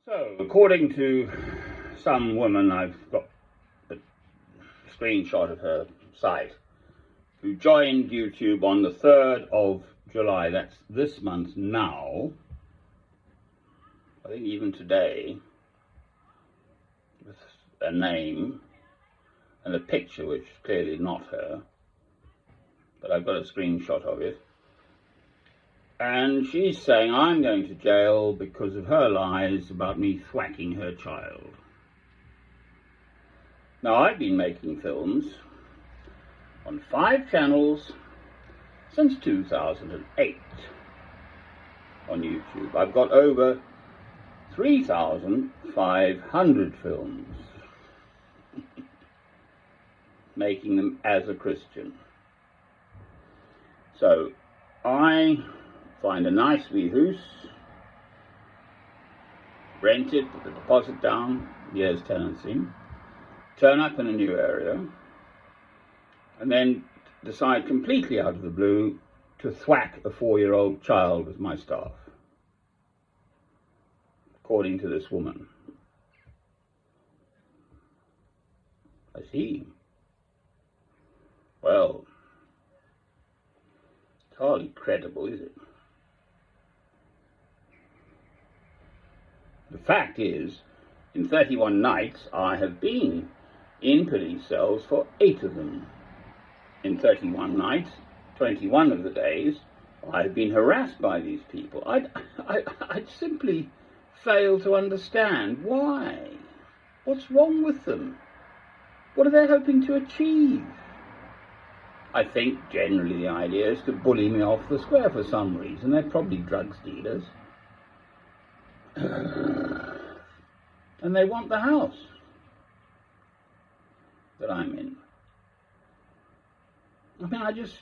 So, according to some woman, I've got a screenshot of her site, who joined YouTube on the 3rd of July, that's this month now, I think even today, with a name and a picture which is clearly not her, but I've got a screenshot of it. And she's saying I'm going to jail because of her lies about me thwacking her child. Now, I've been making films on 5 channels since 2008 on YouTube. I've got over 3,500 films, making them as a Christian. So I find a nice wee house, rent it, put the deposit down, year's tenancy, turn up in a new area, and then decide completely out of the blue to thwack a 4-year-old child with my staff, according to this woman. I see. Well, it's hardly credible, is it? The fact is, in 31 nights, I have been in police cells for 8 of them. In 31 nights, 21 of the days, I've been harassed by these people. I'd simply fail to understand why. What's wrong with them? What are they hoping to achieve? I think generally the idea is to bully me off the square for some reason. They're probably drugs dealers. And they want the house that I'm in. I mean, I just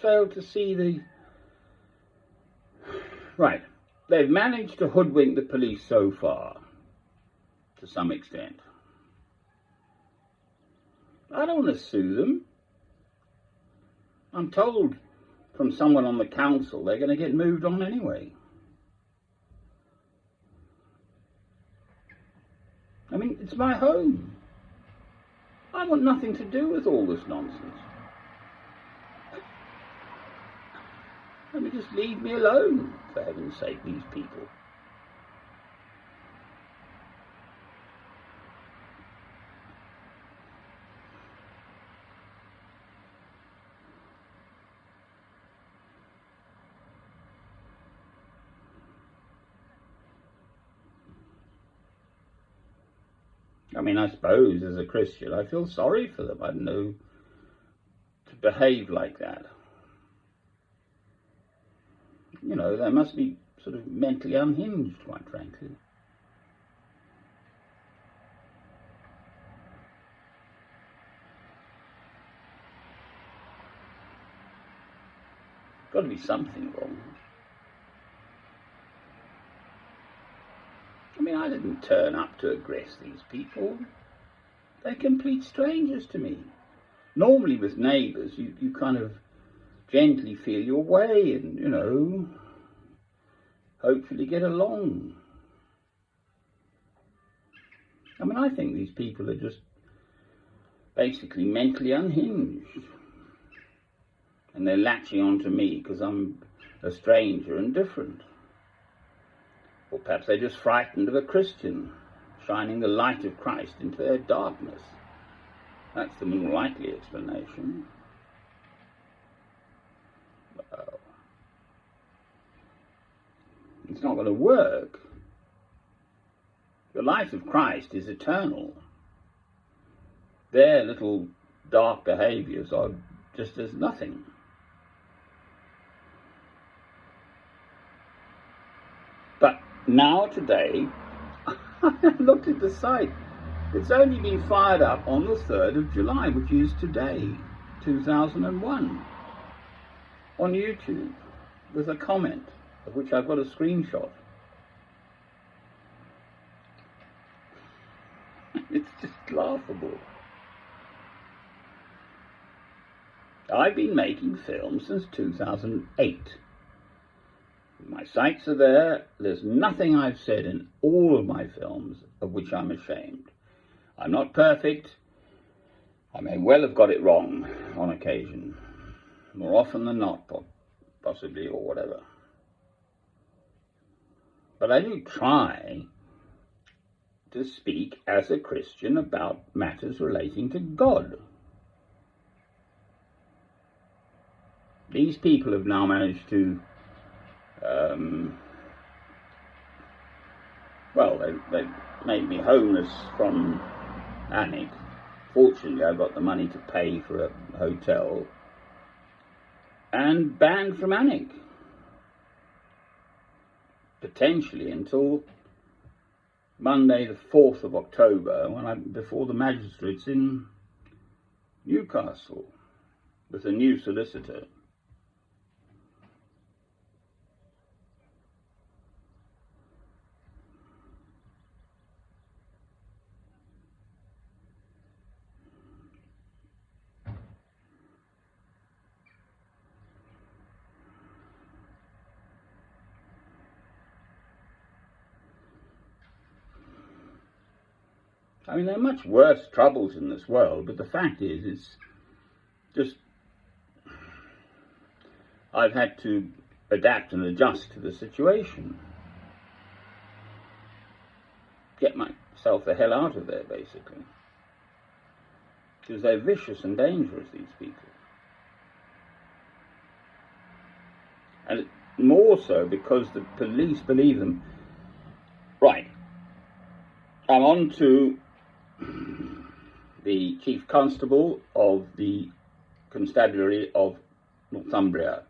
failed to see the... Right, they've managed to hoodwink the police so far, to some extent. I don't want to sue them. I'm told from someone on the council they're going to get moved on anyway. I mean, it's my home. I want nothing to do with all this nonsense. Let me just leave me alone, for heaven's sake, these people. I mean, I suppose as a Christian, I feel sorry for them. I don't know to behave like that. You know, they must be sort of mentally unhinged, quite frankly. Got to be something wrong. I mean, I didn't turn up to aggress these people. They're complete strangers to me. Normally with neighbours, you kind of gently feel your way and, you know, hopefully get along. I mean, I think these people are just basically mentally unhinged. And they're latching onto me because I'm a stranger and different. Or perhaps they're just frightened of a Christian shining the light of Christ into their darkness. That's the more likely explanation. Well, it's not going to work. The light of Christ is eternal. Their little dark behaviours are just as nothing. But now, today, I looked at the site. It's only been fired up on the 3rd of July, which is today, 2001, on YouTube, with a comment, of which I've got a screenshot. It's just laughable. I've been making films since 2008. My My sights are there. There's nothing I've said in all of my films of which I'm ashamed. I'm not perfect. I may well have got it wrong on occasion, more often than not, possibly, or whatever. But I do try to speak as a Christian about matters relating to God. These people have now managed to, well, they've made me homeless from Alnwick. Fortunately, I got the money to pay for a hotel, and banned from Alnwick, potentially until Monday the 4th of October, before the magistrates in Newcastle, with a new solicitor. I mean, there are much worse troubles in this world, but the fact is, it's just, I've had to adapt and adjust to the situation. Get myself the hell out of there, basically. Because they're vicious and dangerous, these people. And more so because the police believe them. Right. I'm on to the Chief Constable of the Constabulary of Northumbria.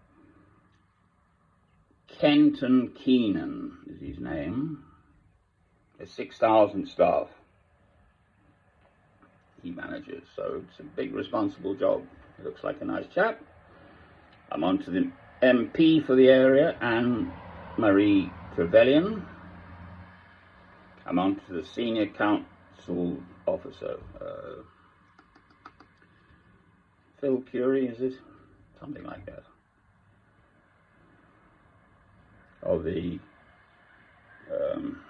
Kenton Keenan is his name. There's 6,000 staff he manages, so it's a big responsible job. He looks like a nice chap. I'm on to the MP for the area, Anne Marie Trevelyan. I'm on to the Senior Council Officer, Phil Curie, is it? Something like that. Of the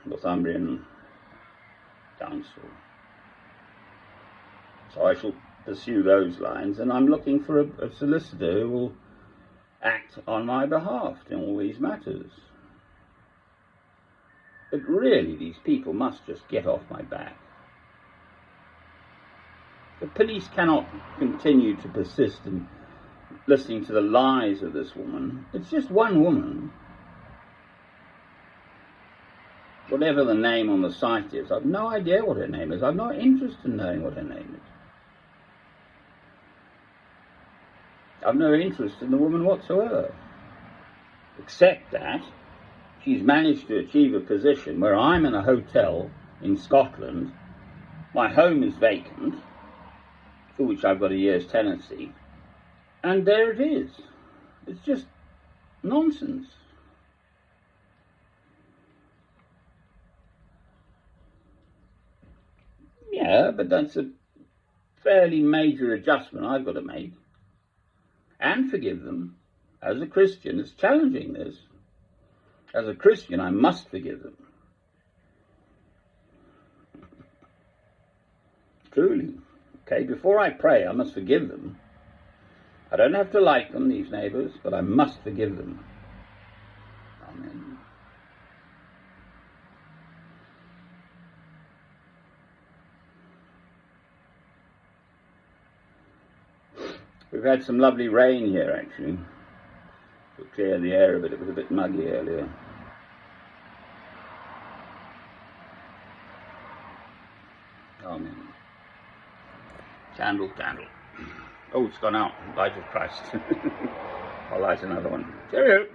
Northumbrian Council. So I shall pursue those lines, and I'm looking for a solicitor who will act on my behalf in all these matters. But really, these people must just get off my back. The police cannot continue to persist in listening to the lies of this woman. It's just one woman. Whatever the name on the site is, I've no idea what her name is. I've no interest in knowing what her name is. I've no interest in the woman whatsoever. Except that she's managed to achieve a position where I'm in a hotel in Scotland, my home is vacant, for which I've got a year's tenancy, and there it is. It's just nonsense. Yeah, but that's a fairly major adjustment I've got to make. And forgive them. As a Christian, it's challenging this. As a Christian, I must forgive them. Truly. Okay, before I pray, I must forgive them. I don't have to like them, these neighbours, but I must forgive them. Amen. We've had some lovely rain here, actually, to clear the air a bit. It was a bit muggy earlier. Amen. Candle, candle. Oh, it's gone out. Light of Christ. I'll light another one. Cheerio.